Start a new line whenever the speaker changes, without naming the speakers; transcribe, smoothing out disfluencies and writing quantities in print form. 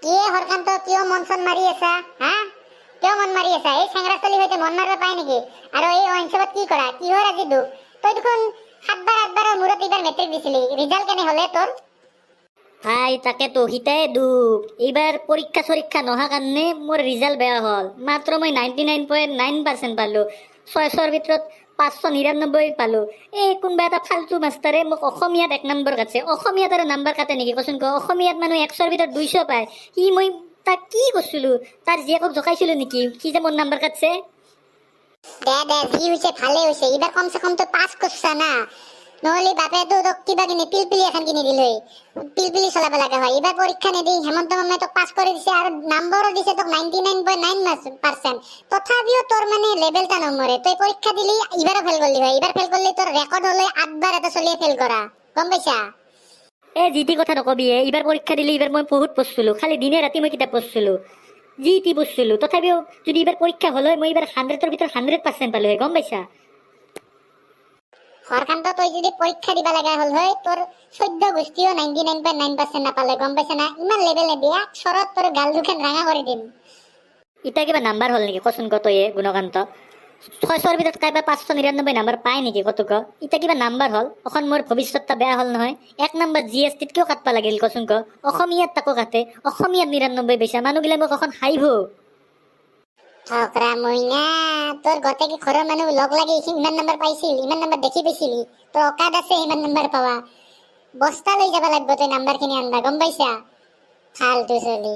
কিয়ে হৰকান্ত কিয় মন চন মাৰি আছা হা কিয় মন মাৰি আছা এই চেংৰা চলি হইতে মন মাৰিব পায় নেকি আৰু এই অঞ্চলত কি কৰা কিহৰ আজি দুখ তই দেখোন 7 বাৰৰ মূৰত এইবাৰ মেট্ৰিক দিছিলি ৰিজাল্ট কেনে হলে তোৰ
ভাই তাকেতো হিতাই দুখ এইবাৰ পৰীক্ষা চৰীক্ষা নহা কাৰণে মোৰ ৰিজাল্ট বেয়া হ'ল মাত্ৰ মই 99.9% পালো 600ৰ ভিতৰত 599 পালো এই কোনবা এটা ফালতু মাষ্টাৰে মোক অসমীয়াত 1 নম্বৰ কাটছে অসমীয়াত আৰু নম্বৰ কাটে নেকি কচোন ক অসমীয়াত মানুহ 100ৰ ভিতৰত 200 পায় কি মই তাক কি কৈছিলো তাৰ জীয়েকক জকাইছিলো নেকি কি যে মোৰ নম্বৰ কাটছে
দে যি হৈছে ভালে হৈছে এইবাৰ কমসে কম তো পাস কৰছা না নহলে বাপে তো তোক কিবা কিনি পিলপিলি এখন কিনি দিলে পিলপিলি চলাব লাগা হয় এইবাৰ পৰীক্ষা নেদি হেমন্ত মামাই তোক পাস কৰি দিছে আৰু নম্বৰো দিছে তোক 99.9% তথাপিও তোৰ মানে লেভেলটা নমৰে তই পৰীক্ষা দিলি এইবাৰো ফেল কৰলি হয় এইবাৰ ফেল কৰলি তোৰ ৰেকৰ্ড হলে 8 বাৰ এটা চলিয়ে ফেল কৰা গম পাইছা
জিটি কথা নকবি এইবাৰ পৰীক্ষা দিলি এইবাৰ মই বহুত পঢ়ছিলো খালি দিনে ৰাতি মই কিতাপ পঢ়ছিলো জিটি পঢ়ছিলো তথাপিও যদি এইবাৰ পৰীক্ষা হল হয় মই এইবাৰ 100ৰ ভিতৰত 100% পালো হয় গম পাইছা
হৰকান্ত তই যদি পৰীক্ষা দিবা লাগা হল হয় তোৰ 14 গোষ্ঠীও 99.9% নাপালে গম পাইছা না ইমান লেভেল দিয়া চৰত তোৰ গাল দুখন ৰাঙা কৰি দিম
ইটা কিবা নাম্বাৰ হল নেকি কচোন ক তই গুণকান্ত 600ৰ ভিতৰত কাইবা 599 নাম্বাৰ পায় নেকি কত ক ইটা কিবা নাম্বাৰ হল অখন মোৰ ভৱিষ্যতটা বেয়া হল নহয় 1 নম্বৰ জিএসটিত কিয় কাটবা লাগিল কচোন ক অসমীয়াত তাকো কাটে অসমীয়াত 99 বেচা মানুহগিলা মোক অখন হাইভ
ঠকৰা মইনা তোৰ গতেকি ঘৰৰ মানুহ লগ লাগি ইমান নম্বৰ পাইছিল ইমান নম্বৰ দেখি পাইছিলি তোৰ অকাদ আছে ইমান নম্বৰ পাৱা বস্তা লৈ যাব লাগিব তই নাম্বাৰখিনি আনবা গম পাইছা ফালতু চলি